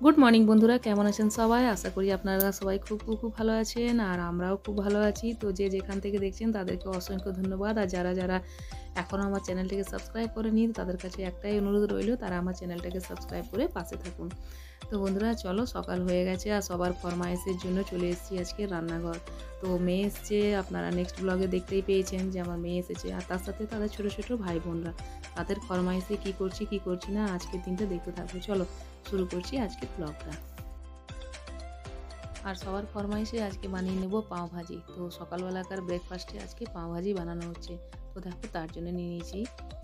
Good morning বন্ধুরা, কেমন আছেন সবাই? আশা করি আপনারা সবাই খুব খুব খুব ভালো আছেন আর আমরাও খুব ভালো আছি। তো যে যেখান থেকে দেখছেন তাদেরকে অসংখ্য ধন্যবাদ। আর যারা যারা এখনও আমার চ্যানেলটিকে সাবস্ক্রাইব করেনি তাদের কাছে একটাই অনুরোধ রইল, তারা আমার চ্যানেলটাকে সাবস্ক্রাইব করে পাশে থাকুন। তো বন্ধুরা চলো, সকাল হয়ে গেছে আর সবার ফরমাইশের জন্য চলে এসেছি আজকে রান্নাঘর। তো মেয়ে এসছে, আপনারা নেক্সট ব্লগে দেখতেই পেয়েছেন যে আমার মেয়ে এসেছে আর তার সাথে তাদের ছোটো ছোটো ভাই বোনরা। তাদের ফরমাইশে কী করছি কী করছি না আজকের দিনটা দেখতে থাকবো। চলো শুরু করছি আজকের ব্লগটা। আর সবার ফরমাইশে আজকে বানিয়ে নেব পাও ভাজি। তো সকালবেলাকার ব্রেকফাস্টে আজকে পাও ভাজি বানানো হচ্ছে। তো দেখো তার জন্য নিয়ে নিয়েছি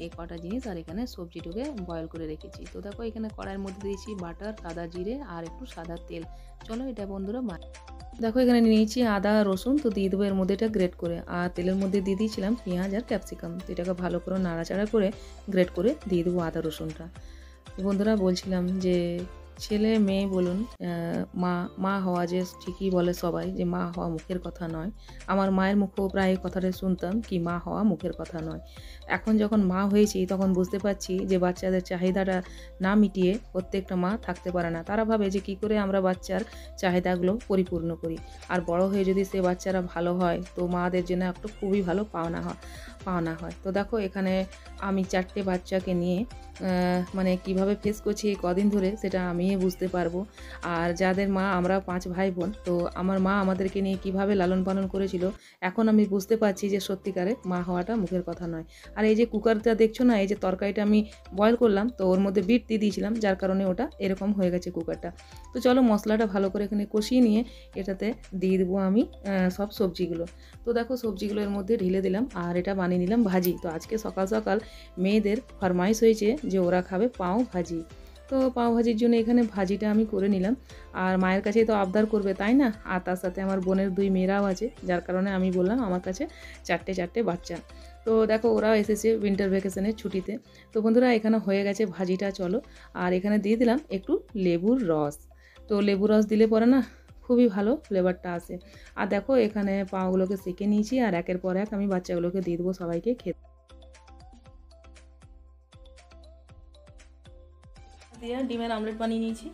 এই কটা জিনিস আর এখানে সবজিটাকে বয়েল করে রেখেছি। তো দেখো এখানে কড়াইয়ের মধ্যে দিয়েছি বাটার, সাদা জিরে আর একটু সাদা তেল। চলো এটা বন্ধুরা দেখো এখানে নিয়ে নিয়েছি আদা রসুন, তো দিয়ে দেবো এর মধ্যে এটা গ্রেট করে। আর তেলের মধ্যে দিয়ে দিয়েছিলাম পেঁয়াজ আর ক্যাপসিকাম। তো এটাকে ভালো করে নাড়াচাড়া করে গ্রেট করে দিয়ে দেবো আদা রসুনটা। বন্ধুরা বলছিলাম যে ছেলে মেয়ে বলুন, মা মা হওয়া যে ঠিকই বলে সবাই যে মা হওয়া মুখের কথা নয়। আমার মায়ের মুখেও প্রায় কথাটা শুনতাম কি মা হওয়া মুখের কথা নয়। এখন যখন মা হয়েছি তখন বুঝতে পারছি যে বাচ্চাদের চাহিদাটা না মিটিয়ে প্রত্যেকটা মা থাকতে পারে না। তারা ভাবে যে কী করে আমরা বাচ্চার চাহিদাগুলো পরিপূর্ণ করি। আর বড় হয়ে যদি সে বাচ্চারা ভালো হয় তো মাদের জন্য একটা খুবই ভালো পাওনা হয়। তো দেখো এখানে আমি 4টে বাচ্চাকে নিয়ে মানে কিভাবে ফেস করছি এই কদিন ধরে সেটা আমিই বুঝতে পারবো। আর যাদের মা আমরা 5 ভাই বোন, তো আমার মা আমাদেরকে নিয়ে কিভাবে লালন পালন করেছিল এখন আমি বুঝতে পারছি যে সত্যিকারে মা হওয়াটা মুখের কথা নয়। আর এই যে কুকারটা দেখছো না, এই যে তরকারিটা আমি বয়েল করলাম তো ওর মধ্যে বিট দিয়ে দিয়েছিলাম, যার কারণে ওটা এরকম হয়ে গেছে কুকারটা। তো চলো মশলাটা ভালো করে এখানে কষিয়ে নিয়ে এটাতে দিয়ে দেবো আমি সব সবজিগুলো। তো দেখো সবজিগুলো এর মধ্যে ঢেলে দিলাম আর এটা বানিয়ে নিলাম ভাজি। তো আজকে সকাল সকাল মেয়েদের ফরমাইশ হয়েছে যে ওরা খাবে পাও ভাজি। তো পাও ভাজির জন্য এখানে ভাজিটা আমি করে নিলাম। আর মায়ের কাছেই তো আবদার করবে তাই না, আর তার সাথে আমার বোনের 2 মেয়েরাও আছে, যার কারণে আমি বললাম আমার কাছে 4টে বাচ্চা। তো দেখো ওরাও এসেছে উইন্টার ভ্যাকেশনের ছুটিতে। তো বন্ধুরা এখানে হয়ে গেছে ভাজিটা, চলো আর এখানে দিয়ে দিলাম একটু লেবুর রস। তো লেবুর রস দিলে পরে না খুবই ভালো ফ্লেভারটা আসে। আর দেখো এখানে পাওগুলোকে সেঁকে নিয়েছি আর একের পর এক আমি বাচ্চাগুলোকে দিয়ে দেবো সবাইকে খেতে। দিয়ে ডিমের আমলেট বানিয়ে নিয়েছি।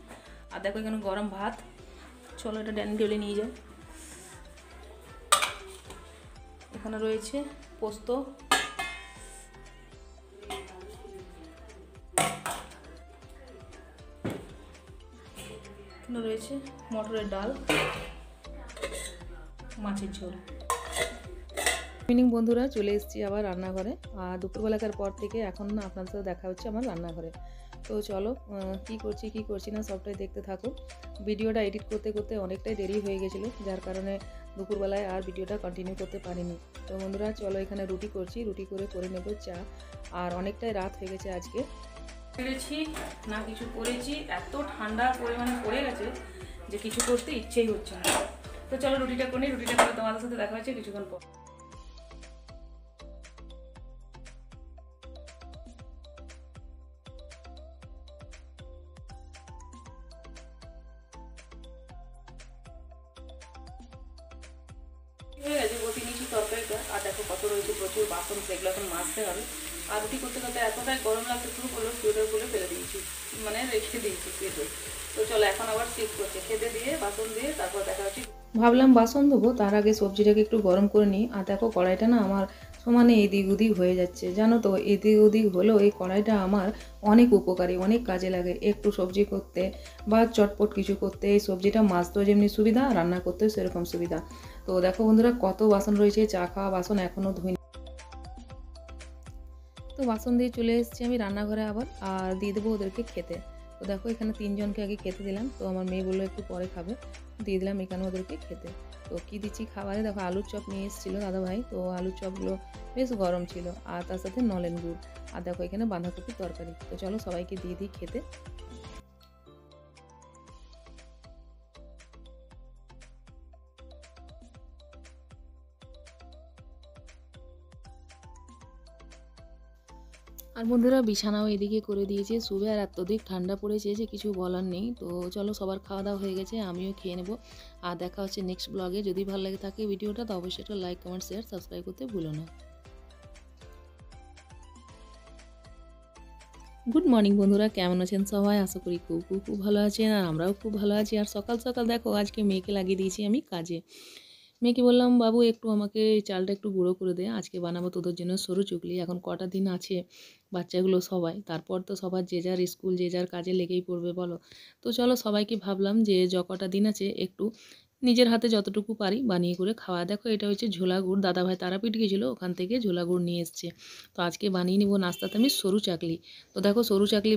আর দেখো এখানে গরম ভাত, চলো এটা ডাইনিং টেবিলে নিয়ে যাই। এখানে রয়েছে পোস্ত, এখানে রয়েছে মটরের ডাল, মাছের ঝোল। ইভিনিং বন্ধুরা চলে এসেছি আবার রান্নাঘরে। আর দুপুরবেলাকার পর থেকে এখন না আপনার সাথে দেখা হচ্ছে আমার রান্নাঘরে। তো চলো কী করছি না সবটাই দেখতে থাকো। ভিডিওটা এডিট করতে করতে অনেকটাই দেরি হয়ে গেছিলো, যার কারণে দুপুরবেলায় আর ভিডিওটা কন্টিনিউ করতে পারিনি। তো বন্ধুরা চলো এখানে রুটি করছি, রুটি করে নেবো চা। আর অনেকটাই রাত হয়ে গেছে আজকে, পেরেছি না কিছু করেছি, এত ঠান্ডা পরিমাণে পড়ে গেছে যে কিছু করতে ইচ্ছেই হচ্ছে না। তো চলো রুটিটা করে তোমাদের সাথে দেখা হচ্ছে কিছুক্ষণ পর। হয়ে গেছে বসে নিয়েছি তরকারিটা। আর দেখো কত রয়েছে, প্রচুর বাসন, সেগুলো এখন মাজতে হবে। আর রুটি করতে করতে এতটাই গরম লাগতে শুরু করলো, সোয়েটার খুলে ফেলে দিয়েছি, মানে রেখে দিয়েছি কেটে। তো চলো এখন আবার শীত করছে, খেতে দিয়ে বাসন দিয়ে তারপর দেখা হচ্ছে। ভাবলাম বাসন ধোবো, তার আগে সবজিটাকে একটু গরম করে নিই। আর দেখো কড়াইটা না আমার সমানে এদিক ওদিক হয়ে যাচ্ছে, জানো তো এদিক ওদিক হলেও এই কড়াইটা আমার অনেক উপকারী, অনেক কাজে লাগে একটু সবজি করতে বা চটপট কিছু করতে। এই সবজিটা মাজতেও যেমনি সুবিধা, রান্না করতেও সেরকম সুবিধা। তো দেখো বন্ধুরা কত বাসন রয়েছে, চা খাওয়া বাসন এখনও ধুইনি। তো বাসন দিয়ে চলে এসেছি আমি রান্নাঘরে আবার, আর দিয়ে দেবো ওদেরকে খেতে। তো দেখো এখানে 3 জনকে আগে খেতে দিলাম, তো আমার মেয়ে বললো একটু পরে খাবে, দিয়ে দিলাম এখানে ওদেরকে খেতে। তো কী দিচ্ছি খাবারে, দেখো আলুর চপ নিয়ে এসেছিলো দাদাভাই, তো আলুর চপগুলো বেশ গরম ছিল আর তার সাথে নলেন গুড়। আর দেখো এখানে বাঁধাকপির তরকারি। তো চলো সবাইকে দিয়ে দিই খেতে। আর বন্ধুরা বিছানাও এদিকে করে দিয়েছে শুবে, আর এতদিক ঠান্ডা পড়েছে যে কিছু বলার নেই। তো চলো সবার খাওয়া দাওয়া হয়ে গেছে, আমিও খেয়ে নেবো। আর দেখা হচ্ছে নেক্সট ব্লগে। যদি ভালো লাগে থাকে ভিডিওটা তো অবশ্যই একটা লাইক, কমেন্ট, শেয়ার, সাবস্ক্রাইব করতে ভুলো না। গুড মর্নিং বন্ধুরা, কেমন আছেন সবাই? আশা করি খুব খুব খুব ভালো আছেন, আর আমরাও খুব ভালো আছি। আর সকাল সকাল দেখো আজকে মেয়েকে লাগিয়ে দিয়েছি আমি কাজে। মেয়েকে বললাম, বাবু একটু আমাকে এই চালটা একটু গুঁড়ো করে দে, আজকে বানাবো তোদের জন্য সরু চুগলি। এখন কটা দিন আছে বাচ্চাগুলো সবাই, তারপর তো সবার যে যার স্কুল যে যার কাজে লেগেই পড়বে বলো। তো চলো সবাইকে ভাবলাম যে কটা দিন আছে একটু নিজের হাতে যতটুকু পারি বানিয়ে করে খাওয়া। দেখো এটা হচ্ছে ঝোলা গুড়, দাদাভাই তারাপীঠ গেছিলো, ওখান থেকে ঝোলা গুড় নিয়ে এসছে। তো আজকে বানিয়ে নিব নাস্তাতে আমি সরু চাকলি। তো দেখো সরু চাকলি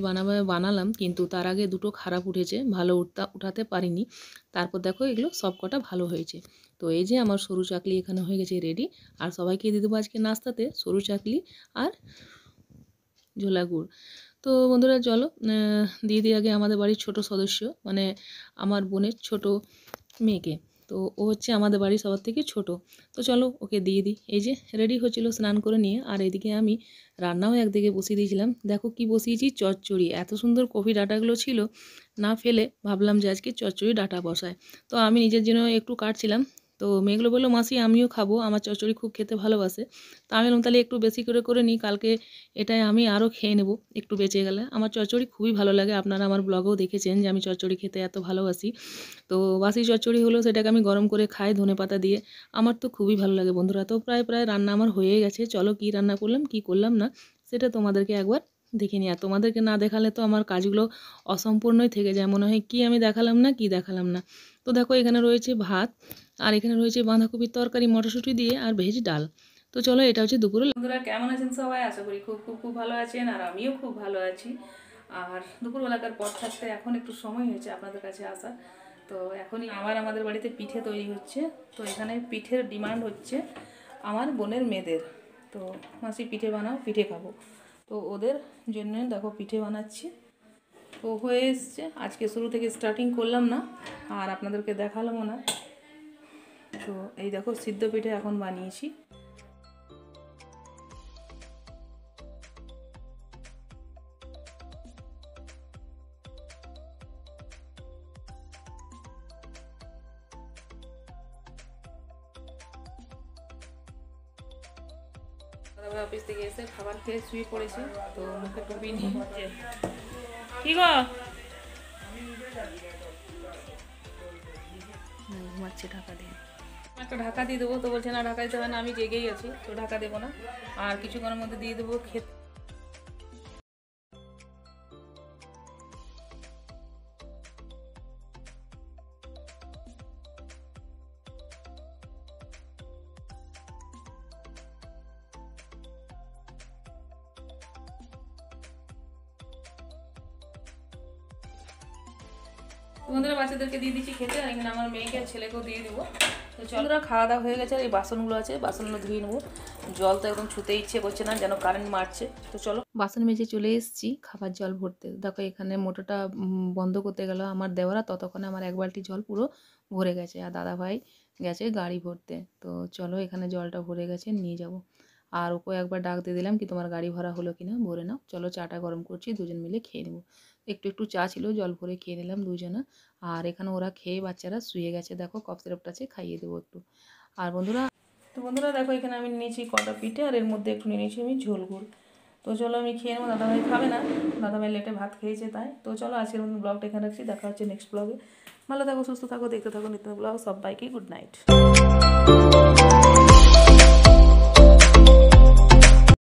বানালাম, কিন্তু তার আগে দুটো খারাপ উঠেছে, ভালো উঠাতে পারিনি। তারপর দেখো এগুলো সব কটা ভালো হয়েছে। তো এই যে আমার সরু চাকলি এখানে হয়ে গেছে রেডি। আর সবাইকে দিয়ে দেবো আজকে নাস্তাতে সরু চাকলি আর ঝোলা গুড়। তো বন্ধুরা চলো দিয়ে দিই আগে আমাদের বাড়ির ছোট সদস্য, মানে আমার বোনের ছোট মেয়েকে। তো ও হচ্ছে আমাদের বাড়ির সবার থেকে ছোট। তো চলো ওকে দিয়ে দিই। এই যে রেডি হচ্ছিল স্নান করে নিয়ে, আর এদিকে আমি রান্নাও একদিকে বসিয়ে দিয়েছিলাম। দেখো কি বসিয়েছি, চচ্চড়ি। এত সুন্দর কফি ডাঁটাগুলো ছিল, না ফেলে ভাবলাম যে আজকে চচ্চড়ি ডাঁটা বসায়। তো আমি নিজের জন্য একটু কাটছিলাম। তো মেয়েগুলো বললো, মাসি আমিও খাবো, আমার চচ্চড়ি খুব খেতে ভালোবাসে। তা আমি বললাম তাহলে একটু বেশি করে করে নিই, কালকে এটাই আমি আরও খেয়ে নেব একটু বেঁচে গেলে। আমার চচ্চড়ি খুবই ভালো লাগে, আপনারা আমার ব্লগেও দেখেছেন যে আমি চচ্চড়ি খেতে এত ভালোবাসি। তো বাসি চচ্চড়ি হলো, সেটাকে আমি গরম করে খাই ধনেপাতা দিয়ে। আমার তো খুবই ভালো লাগে বন্ধুরা। তো প্রায় রান্না আমার হয়ে গেছে। চলো কি রান্না করলাম কি করলাম না সেটা তোমাদেরকে একবার দেখে নিই। আর তোমাদেরকে না দেখালে তো আমার কাজগুলো অসম্পূর্ণই থেকে যায়, মনে হয় কি আমি দেখালাম না কি দেখালাম না। তো দেখো এখানে রয়েছে ভাত, আর এখানে রয়েছে বাঁধাকপির তরকারি মটরশুঁটি দিয়ে, আর ভেজ ডাল। তো চলো এটা হচ্ছে দুপুরে। বন্ধুরা কেমন আছেন সবাই? আশা করি খুব খুব খুব ভালো আছেন, আর আমিও খুব ভালো আছি। আর দুপুরবেলাকার পর থাকতে এখন একটু সময় হয়েছে আপনাদের কাছে আসার। তো এখনই আবার আমাদের বাড়িতে পিঠে তৈরি হচ্ছে। তো এখানে পিঠের ডিমান্ড হচ্ছে আমার বোনের মেয়েদের। তো মাসি পিঠে বানাও, পিঠে খাবো। তো ওদের জন্য দেখো পিঠে বানাচ্ছি। তো হয়ে এসছে, আজকে শুরু থেকে স্টার্টিং করলাম না আর আপনাদেরকে দেখালামও না। তো এই দেখো সিদ্ধ পিঠে এখন বানিয়েছি। দাদাভাই অফিস থেকে এসে খাবার খেয়ে শুয়ে পড়েছে। তো মুখে টুপি নিয়ে কি গো ঘুমাচ্ছে ঢাকা দিয়ে। একটা ঢাকা দিয়ে দেবো, তো বলছে না ঢাকা দিতে হবে না, আমি জেগেই আছি, তো ঢাকা দেবো না। আর কিছুক্ষণের মধ্যে দিয়ে দেবো খেতে। বন্ধুরা বাচ্চাদেরকে দিয়ে দিচ্ছি খেতে, আর এখানে আমার মেয়েকে আর ছেলেকেও দিয়ে দেবো। তো চলরা খাওয়া দাওয়া হয়ে গেছে, আর এই বাসনগুলো আছে, বাসনগুলো ধুয়ে নেবো। জল তো একদম ছুতে ইচ্ছে করছে না, যেন কারেন্ট মারছে। তো চলো বাসন মেজে চলে এসেছি খাবার জল ভরতে। দেখো এখানে মোটরটা বন্ধ করতে গেল আমার দেওয়ারা, ততক্ষণে আমার এক বালতি জল পুরো ভরে গেছে, আর দাদাভাই গেছে গাড়ি ভরতে। তো চলো এখানে জলটা ভরে গেছে, নিয়ে যাব। আর ওকে একবার ডাক দিয়ে দিলাম কি তোমার গাড়ি ভরা হলো কিনা, ভরে নাও। চলো চাটা গরম করছি, দুজন মিলে খেয়ে নেবো। একটু একটু চা ছিল, জল ভরে খেয়ে নিলাম দুজনে। আর এখানে ওরা খেয়ে বাচ্চারা শুয়ে গেছে, দেখো কফ সিরাপটা আছে, খাইয়ে দেবো একটু। আর বন্ধুরা দেখো এখানে আমি নিয়েছি কটা পিঠে, আর এর মধ্যে একটু নিয়েছি আমি ঝোল গুড়। তো চলো আমি খেয়ে নেবো, দাদাভাই খাবে না, দাদাভাই লেটে ভাত খেয়েছে তাই। তো চলো আজকের মধ্যে ব্লগটা এখানে রাখছি, দেখা হচ্ছে নেক্সট ব্লগে। ভালো থাকো, সুস্থ থাকো, দেখতে থাকো নিত্য ব্লগ। সবাইকে গুড নাইট।